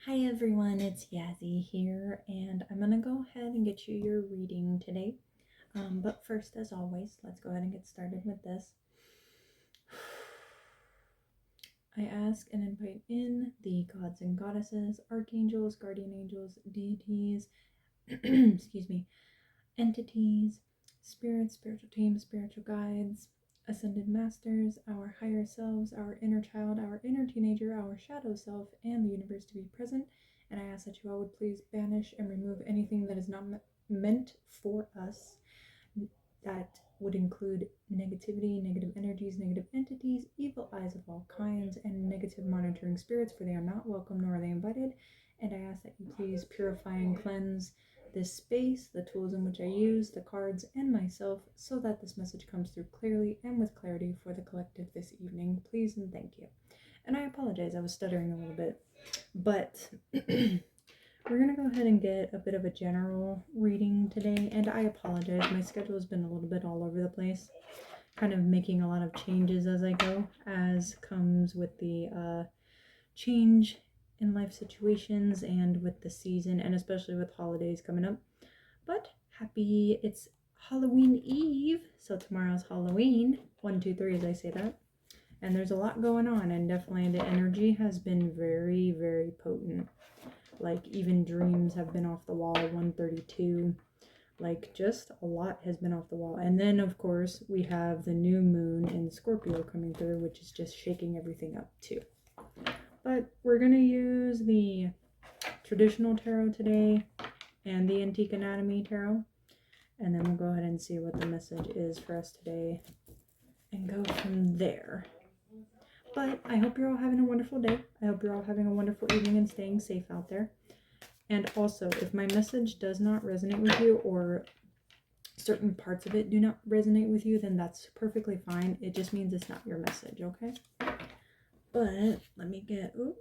Hi everyone, it's Yazzie here, and I'm gonna go ahead and get you your reading today. But first, as always, let's go ahead and get started with this. I ask and invite in the gods and goddesses, archangels, guardian angels, deities, excuse me, entities, spirits, spiritual teams, spiritual guides, ascended masters, our higher selves, our inner child, our inner teenager, our shadow self, and the universe to be present. And I ask that you all would please banish and remove anything that is not meant for us. That would include negativity, negative energies, negative entities, evil eyes of all kinds, and negative monitoring spirits, for they are not welcome nor are they invited. And I ask that you please purify and cleanse this space, the tools in which I use, the cards, and myself, so that this message comes through clearly and with clarity for the collective this evening. Please and thank you. And I apologize, I was stuttering a little bit, but we're going to go ahead and get a bit of a general reading today, and I apologize, my schedule has been a little bit all over the place, kind of making a lot of changes as I go, as comes with the change in life situations and with the season, and especially with holidays coming up. But it's Halloween Eve, so tomorrow's Halloween, 1, 2, 3 as I say that, and there's a lot going on, and definitely the energy has been very, very potent. Like, even dreams have been off the wall, 132. Like, just a lot has been off the wall. And then, of course, we have the new moon in Scorpio coming through, which is just shaking everything up, too. But we're going to use the traditional tarot today and the Antique Anatomy tarot. And then we'll go ahead and see what the message is for us today and go from there. But I hope you're all having a wonderful day. I hope you're all having a wonderful evening and staying safe out there. And also, if my message does not resonate with you, or certain parts of it do not resonate with you, then that's perfectly fine. It just means it's not your message, okay? But let me get, we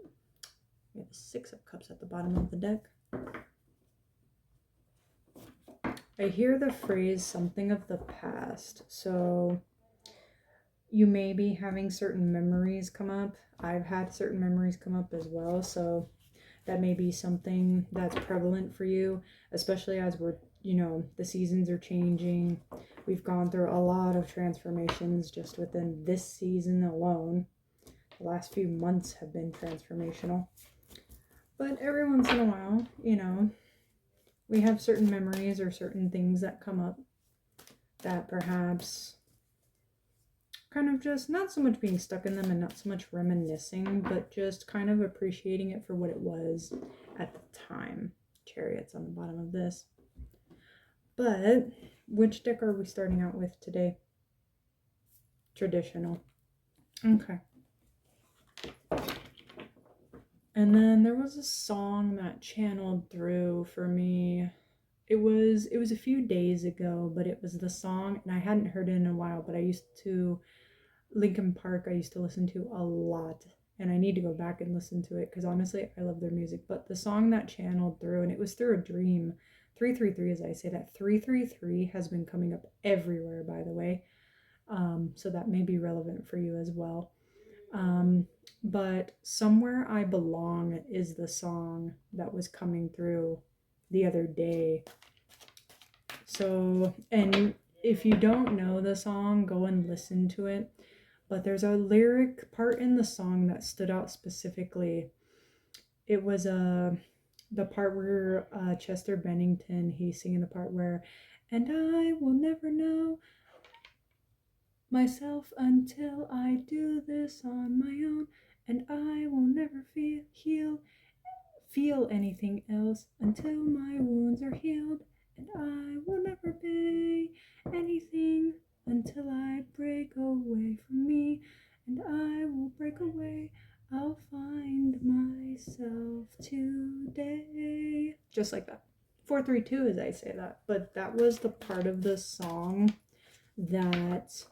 have a 6 of cups at the bottom of the deck. I hear the phrase something of the past, so you may be having certain memories come up. I've had certain memories come up as well, so that may be something that's prevalent for you, especially as we're, the seasons are changing. We've gone through a lot of transformations just within this season alone. The last few months have been transformational. But every once in a while, we have certain memories or certain things that come up that perhaps kind of just not so much being stuck in them and not so much reminiscing, but just kind of appreciating it for what it was at the time. Chariots on the bottom of this. But which deck are we starting out with today? Traditional. Okay. And then there was a song that channeled through for me. It was a few days ago, but it was the song, and I hadn't heard it in a while, but Linkin Park I used to listen to a lot, and I need to go back and listen to it because honestly I love their music. But the song that channeled through, and it was through a dream, 333 as I say that, 333 has been coming up everywhere, by the way, so that may be relevant for you as well. But Somewhere I Belong is the song that was coming through the other day. So, and if you don't know the song, go and listen to it. But there's a lyric part in the song that stood out specifically. It was the part where Chester Bennington, he's singing the part where, and I will never know myself until I do this on my own, and I will never feel anything else until my wounds are healed, and I will never be anything until I break away from me, and I will break away, I'll find myself today. Just like that. 432 as I say that. But that was the part of the song that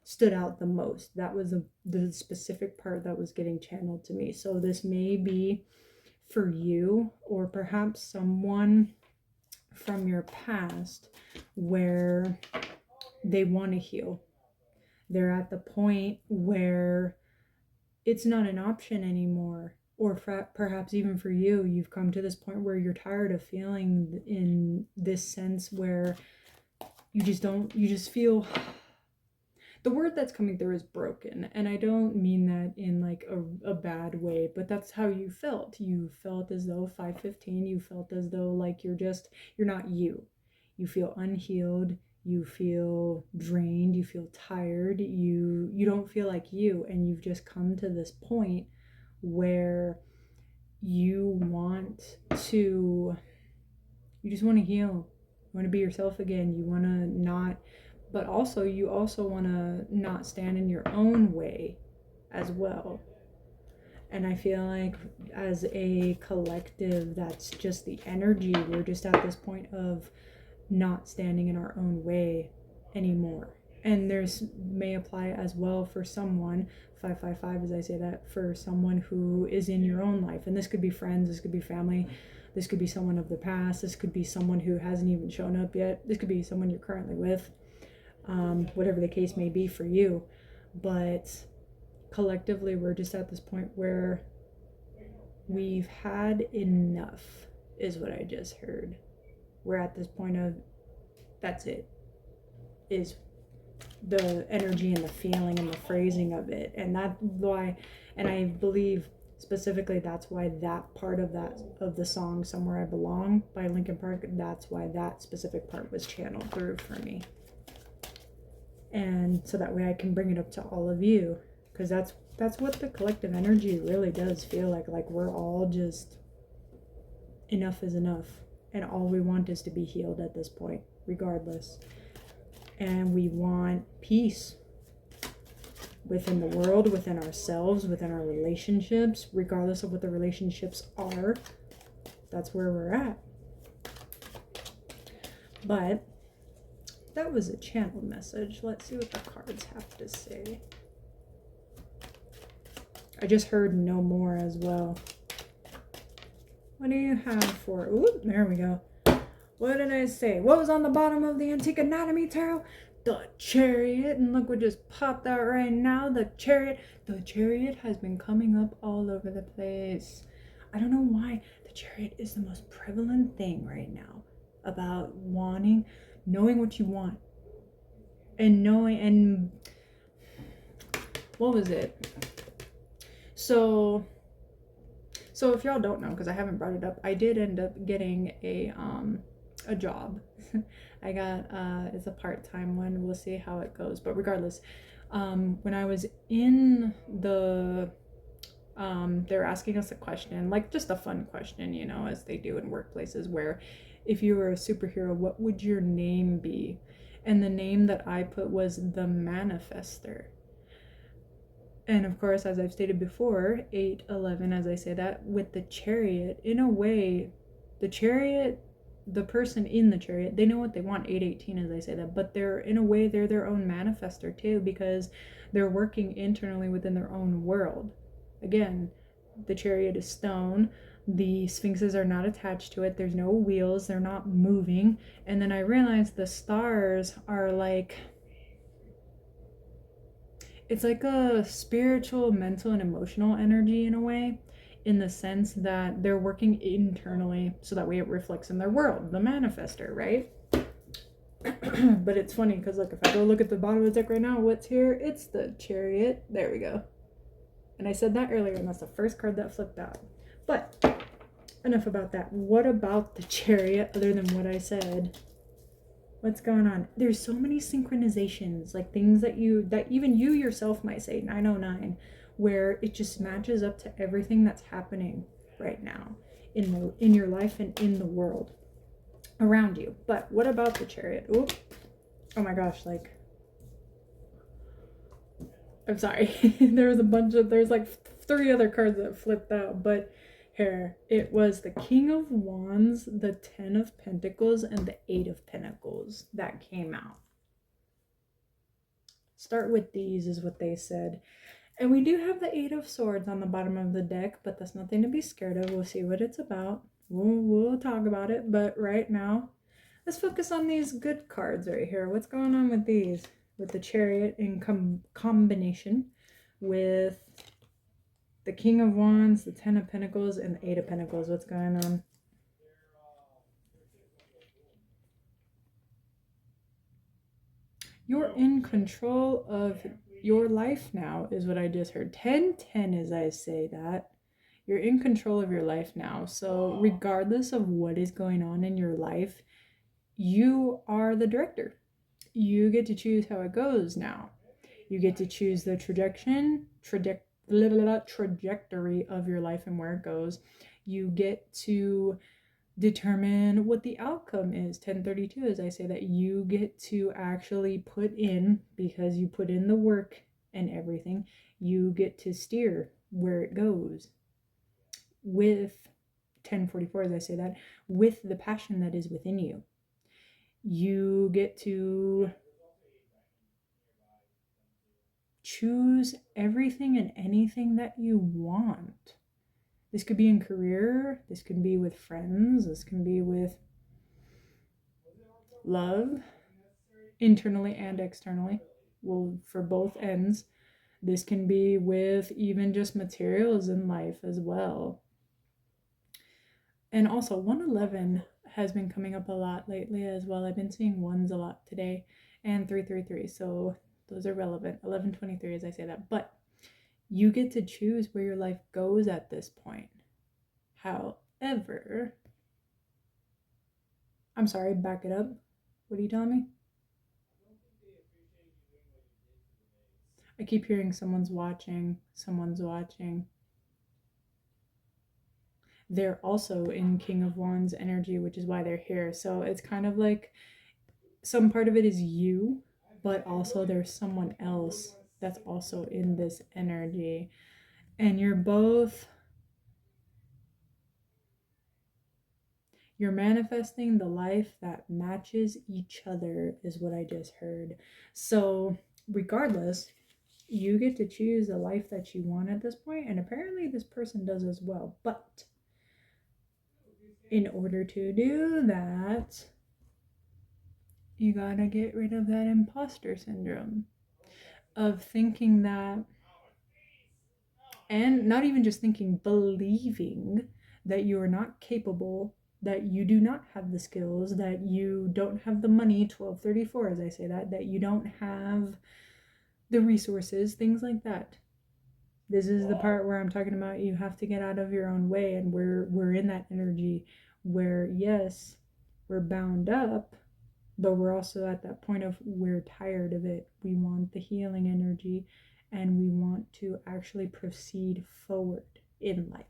stood out the most. That was the specific part that was getting channeled to me. So this may be for you, or perhaps someone from your past where they want to heal. They're at the point where it's not an option anymore, or perhaps even for you, you've come to this point where you're tired of feeling in this sense where you just feel, the word that's coming through is broken, and I don't mean that in like a bad way, but that's how you felt. You felt as though 515, you felt as though like you're not you. You feel unhealed, you feel drained, you feel tired, you don't feel like you, and you've just come to this point where you just want to heal. You want to be yourself again. You want to not, but also you also want to not stand in your own way as well. And I feel like as a collective, that's just the energy. We're just at this point of not standing in our own way anymore. And there's may apply as well for someone, 555 as I say that, for someone who is in your own life. And this could be friends, this could be family, this could be someone of the past, this could be someone who hasn't even shown up yet, this could be someone you're currently with, whatever the case may be for you. But collectively, we're just at this point where we've had enough, is what I just heard. We're at this point of, that's it, is the energy and the feeling and the phrasing of it. And that's why, and I believe specifically that's why that part of the song Somewhere I Belong by Linkin Park, that's why that specific part was channeled through for me. And so that way I can bring it up to all of you, because that's what the collective energy really does feel like we're all just, enough is enough, and all we want is to be healed at this point regardless. And we want peace within the world, within ourselves, within our relationships, regardless of what the relationships are. That's where we're at. But that was a channeled message. Let's see what the cards have to say. I just heard no more as well. What do you have for, ooh, there we go. What did I say? What was on the bottom of the Antique Anatomy Tarot? The Chariot. And look what just popped out right now. The Chariot. The Chariot has been coming up all over the place. I don't know why. The Chariot is the most prevalent thing right now about knowing what you want. And what was it? So if y'all don't know, because I haven't brought it up, I did end up getting a job. I got it's a part-time one. We'll see how it goes. But regardless, when I was in the they're asking us a question, like just a fun question, you know, as they do in workplaces, where if you were a superhero, what would your name be? And the name that I put was the Manifester. And of course, as I've stated before, 811, as I say that, with the Chariot, in a way, the Chariot, the person in the Chariot, they know what they want, 818 as I say that, but in a way, they're their own manifester too, because they're working internally within their own world. Again, the Chariot is stone, the sphinxes are not attached to it, there's no wheels, they're not moving, and then I realized the stars are like, it's like a spiritual, mental, and emotional energy in a way, in the sense that they're working internally so that way it reflects in their world, the manifester, right? But it's funny because look, if I go look at the bottom of the deck right now, what's here? It's the Chariot. There we go. And I said that earlier, and that's the first card that flipped out. But enough about that. What about the Chariot other than what I said? What's going on? There's so many synchronizations, like things that even you yourself might say, 909, where it just matches up to everything that's happening right now in your life and in the world around you. But what about the Chariot? Oh my gosh, like, I'm sorry. There's like 3 other cards that flipped out, but here, it was the King of Wands, the 10 of Pentacles, and the 8 of Pentacles that came out. Start with these is what they said. And we do have the 8 of Swords on the bottom of the deck, but that's nothing to be scared of. We'll see what it's about. We'll talk about it, but right now, let's focus on these good cards right here. What's going on with these? With the Chariot in combination with the King of Wands, the Ten of Pentacles, and the Eight of Pentacles. What's going on? You're in control of your life now, is what I just heard. 10-10, as I say that. You're in control of your life now. So regardless of what is going on in your life, you are the director. You get to choose how it goes now. You get to choose the trajectory of your life and where it goes. You get to determine what the outcome is. 1032, as I say that, you get to actually put in, because you put in the work and everything, you get to steer where it goes with 1044, as I say that, with the passion that is within you. You get to choose everything and anything that you want. This could be in career, this could be with friends, this can be with love, internally and externally, well, for both ends. This can be with even just materials in life as well. And also 111 has been coming up a lot lately as well. I've been seeing ones a lot today, and 333, so those are relevant. 1123, as I say that. But you get to choose where your life goes at this point. However, I'm sorry, back it up. What are you telling me? I keep hearing someone's watching. They're also in King of Wands energy, which is why they're here. So it's kind of like some part of it is you, but also there's someone else that's also in this energy. And you're manifesting the life that matches each other, is what I just heard. So regardless, you get to choose the life that you want at this point, and apparently this person does as well. But in order to do that, you gotta get rid of that imposter syndrome of thinking that, and not even just thinking, believing that you are not capable, that you do not have the skills, that you don't have the money, 1234, as I say that you don't have the resources, things like that. This is the part where I'm talking about you have to get out of your own way, and we're in that energy where, yes, we're bound up, but we're also at that point of we're tired of it. We want the healing energy, and we want to actually proceed forward in life,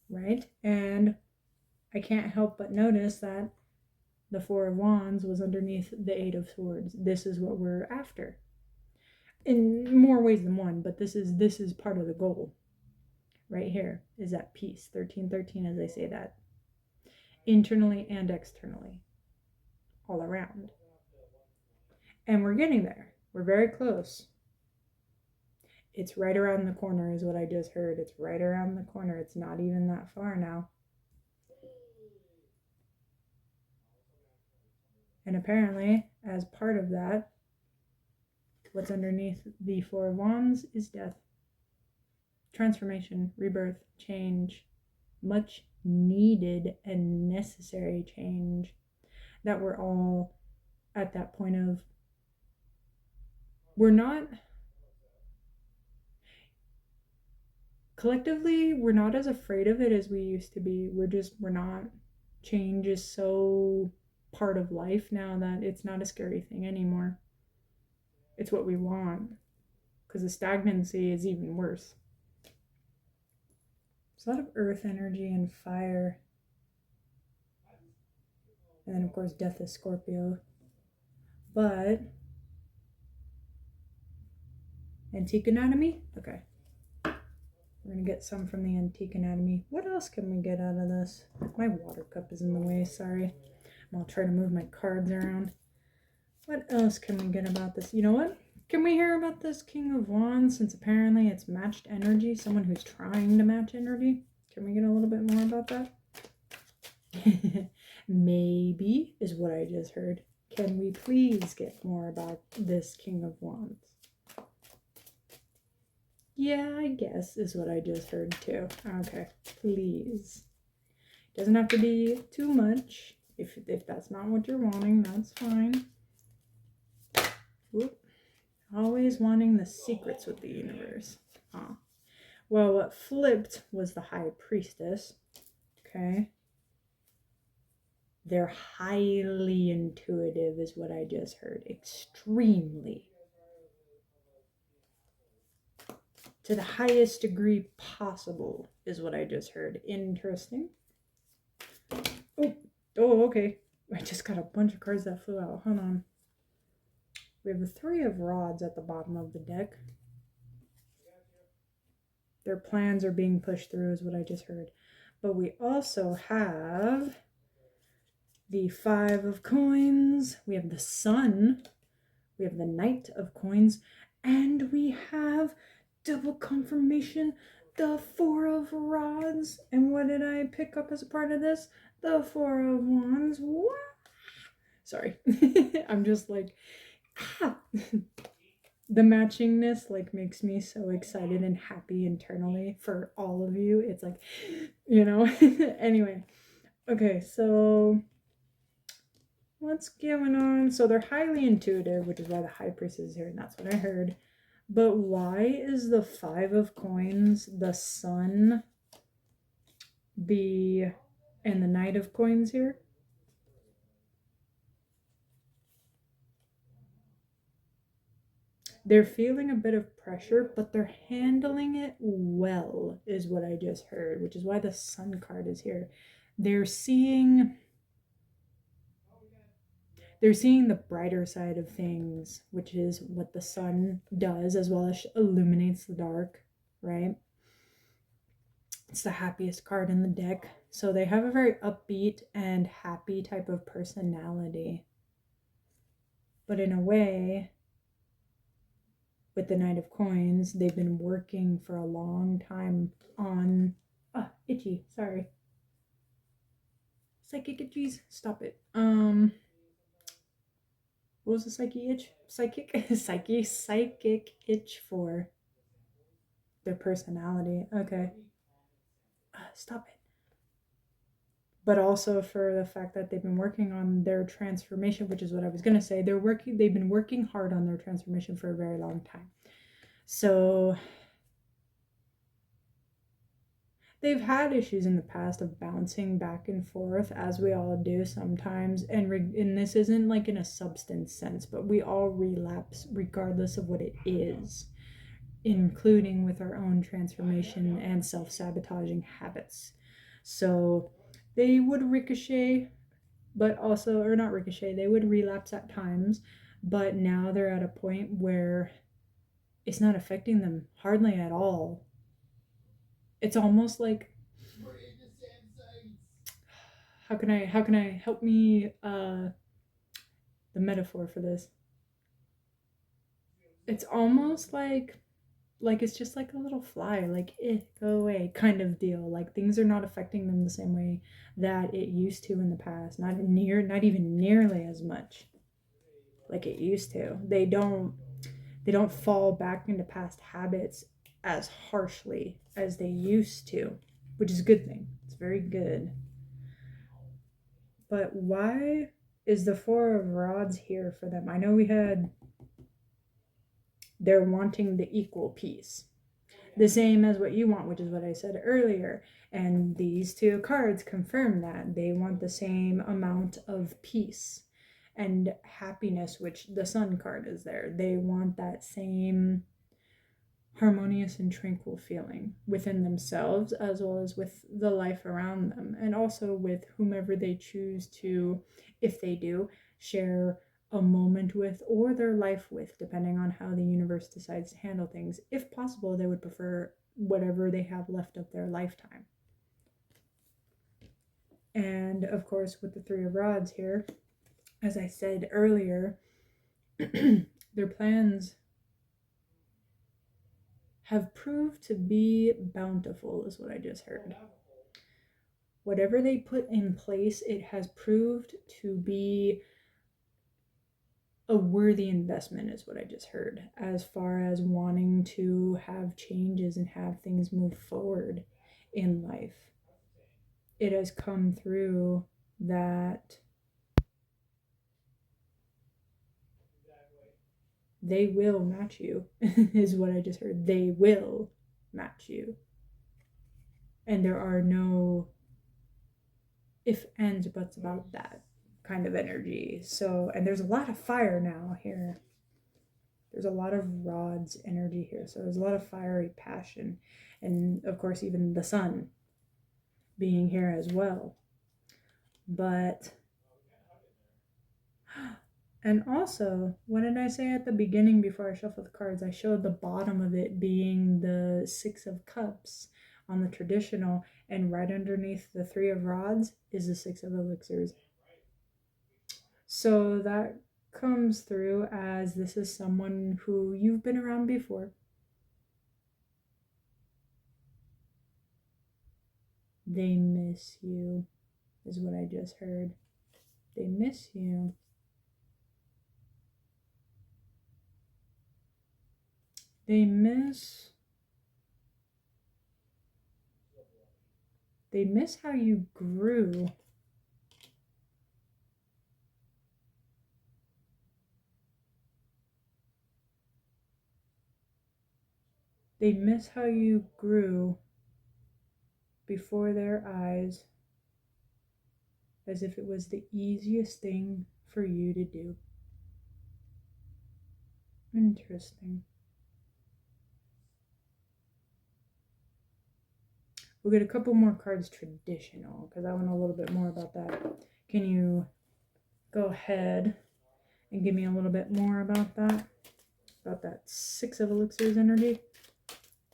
right? And I can't help but notice that the Four of Wands was underneath the Eight of Swords. This is what we're after, in more ways than one, but this is part of the goal right here, is that peace. 1313, as I say that, internally and externally, all around. And we're getting there. We're very close. It's right around the corner, is what I just heard. It's right around the corner. It's not even that far now. And apparently, as part of that, what's underneath the Four of Wands is death. Transformation, rebirth, change, much needed and necessary change, that we're all at that point of, we're not, collectively, we're not as afraid of it as we used to be. We're not, change is so part of life now that it's not a scary thing anymore. It's what we want, because the stagnancy is even worse. There's a lot of earth energy and fire. And then, of course, death is Scorpio. But Antique Anatomy? Okay. We're going to get some from the Antique Anatomy. What else can we get out of this? My water cup is in the way, sorry. I'll try to move my cards around. What else can we get about this? You know what? Can we hear about this King of Wands, since apparently it's matched energy? Someone who's trying to match energy? Can we get a little bit more about that? Maybe, is what I just heard. Can we please get more about this King of Wands? Yeah, I guess is what I just heard too. Okay, please. Doesn't have to be too much. If that's not what you're wanting, that's fine. Whoop. Always wanting the secrets with the universe. Huh. Well, what flipped was the high priestess. Okay. They're highly intuitive, is what I just heard. Extremely. To the highest degree possible, is what I just heard. Interesting. Oh, okay. I just got a bunch of cards that flew out. Hold on. We have the Three of Rods at the bottom of the deck. Their plans are being pushed through, is what I just heard. But we also have the Five of Coins. We have the Sun. We have the Knight of Coins. And we have double confirmation, the Four of Rods. And what did I pick up as a part of this? The Four of Wands. What? Sorry. I'm just like, ah. The matchingness like makes me so excited and happy internally for all of you. It's like, anyway. Okay, so what's going on? So they're highly intuitive, which is why the High Priestess is here, and that's what I heard. But why is the Five of Coins, the Sun, and the Knight of Coins here? They're feeling a bit of pressure, but they're handling it well, is what I just heard, which is why the Sun card is here. They're seeing the brighter side of things, which is what the sun does, as well as illuminates the dark, right? It's the happiest card in the deck. So they have a very upbeat and happy type of personality. But in a way, with the Knight of Coins, they've been working for a long time on... itchy, sorry. Psychic itchies, stop it. What was the psychic itch for? Their personality. Okay. Stop it. But also for the fact that they've been working on their transformation, which is what I was going to say. They've been working hard on their transformation for a very long time. So they've had issues in the past of bouncing back and forth, as we all do sometimes. And this isn't like in a substance sense, but we all relapse regardless of what it is, including with our own transformation and self-sabotaging habits. So they would ricochet, but also, or not ricochet, they would relapse at times, but now they're at a point where it's not affecting them hardly at all. It's almost like, how can I help me the metaphor for this? It's almost like it's just like a little fly, like go away kind of deal. Like things are not affecting them the same way that it used to in the past. Not even nearly as much like it used to. They don't fall back into past habits as harshly as they used to, which is a good thing. It's very good. But why is the Four of Rods here for them? I know they're wanting the equal piece, the same as what you want, which is what I said earlier. And these two cards confirm that they want the same amount of peace and happiness, which the Sun card is there. They want that same harmonious and tranquil feeling within themselves, as well as with the life around them, and also with whomever they choose to, if they do, share a moment with or their life with, depending on how the universe decides to handle things. If possible, they would prefer whatever they have left of their lifetime. And of course, with the Three of Rods here, as I said earlier, their plans have proved to be bountiful, is what I just heard. Whatever they put in place, it has proved to be a worthy investment is what I just heard, as far as wanting to have changes and have things move forward in life. It has come through that they will match you, is what I just heard. They will match you. And there are no if, ands, buts about that kind of energy. So, and there's a lot of fire now here. There's a lot of rods energy here. So there's a lot of fiery passion. And of course, even the sun being here as well. But, and also, what did I say at the beginning before I shuffled the cards? I showed the bottom of it being the Six of Cups on the traditional, and right underneath the Three of Rods is the Six of Elixirs. So that comes through as this is someone who you've been around before. They miss you, is what I just heard. They miss you. They miss how you grew. They miss how you grew before their eyes, as if it was the easiest thing for you to do. Interesting. We'll get a couple more cards traditional, because I want a little bit more about that. Can you go ahead and give me a little bit more about that? About that Six of Elixirs energy,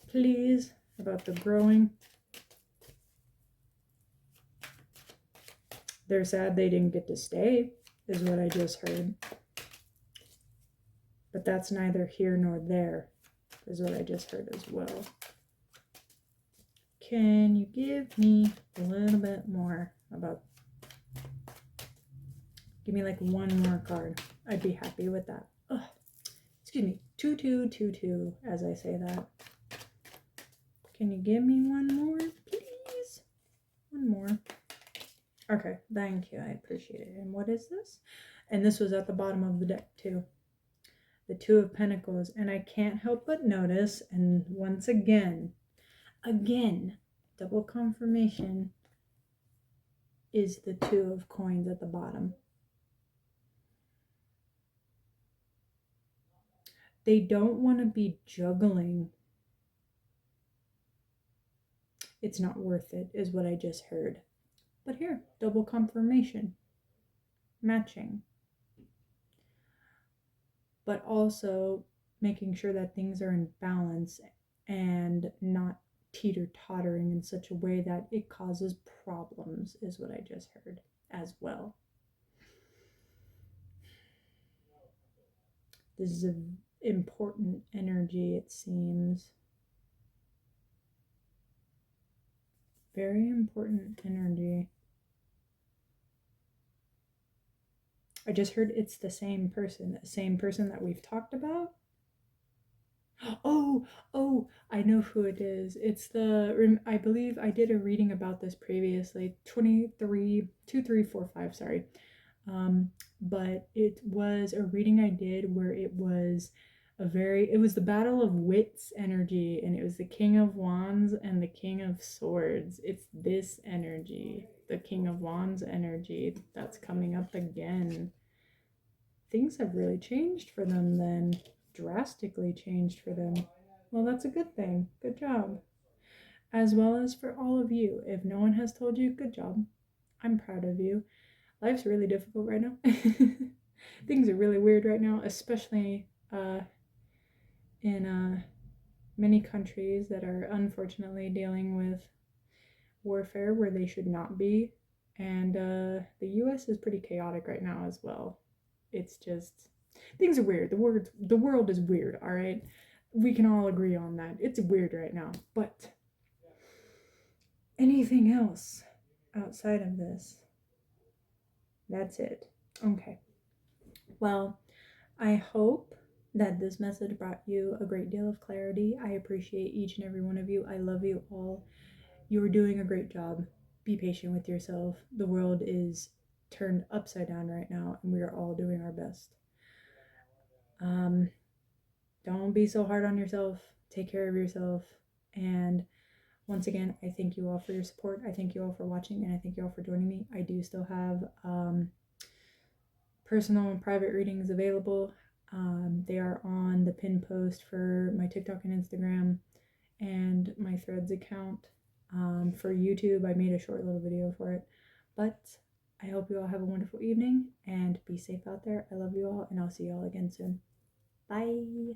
please. About the growing. They're sad they didn't get to stay, is what I just heard. But that's neither here nor there, is what I just heard as well. Can you give me a little bit more about... Give me like one more card. I'd be happy with that. Ugh. Excuse me. 2-2-2-2, as I say that. Can you give me one more, please? One more. Okay, thank you. I appreciate it. And what is this? And this was at the bottom of the deck too. The Two of Pentacles. And I can't help but notice, and once again, double confirmation, is the Two of Coins at the bottom. They don't want to be juggling. It's not worth it, is what I just heard. But here, double confirmation. Matching. But also making sure that things are in balance and not teeter-tottering in such a way that it causes problems, is what I just heard as well. This is an important energy, it seems. Very important energy. I just heard it's the same person that we've talked about. Oh, I know who it is. It's I believe I did a reading about this previously, 2345, sorry. But it was a reading I did where it was the Battle of Wits energy, and it was the King of Wands and the King of Swords. It's this energy, the King of Wands energy, that's coming up again. Things have really changed for them then. Drastically changed for them. Well, that's a good thing. Good job. As well as for all of you. If no one has told you, good job. I'm proud of you. Life's really difficult right now. Things are really weird right now, especially in many countries that are unfortunately dealing with warfare where they should not be. And the US is pretty chaotic right now as well. It's just, things are weird. The world is weird, all right? We can all agree on that. It's weird right now. But anything else outside of this? That's it. Okay. Well, I hope that this message brought you a great deal of clarity. I appreciate each and every one of you. I love you all. You are doing a great job. Be patient with yourself. The world is turned upside down right now, and we are all doing our best. Don't be so hard on yourself. Take care of yourself. And once again, I thank you all for your support. I thank you all for watching, and I thank you all for joining me. I do still have personal and private readings available. They are on the pinned post for my TikTok and Instagram and my Threads account. For YouTube, I made a short little video for it. But I hope you all have a wonderful evening and be safe out there. I love you all, and I'll see you all again soon. Bye.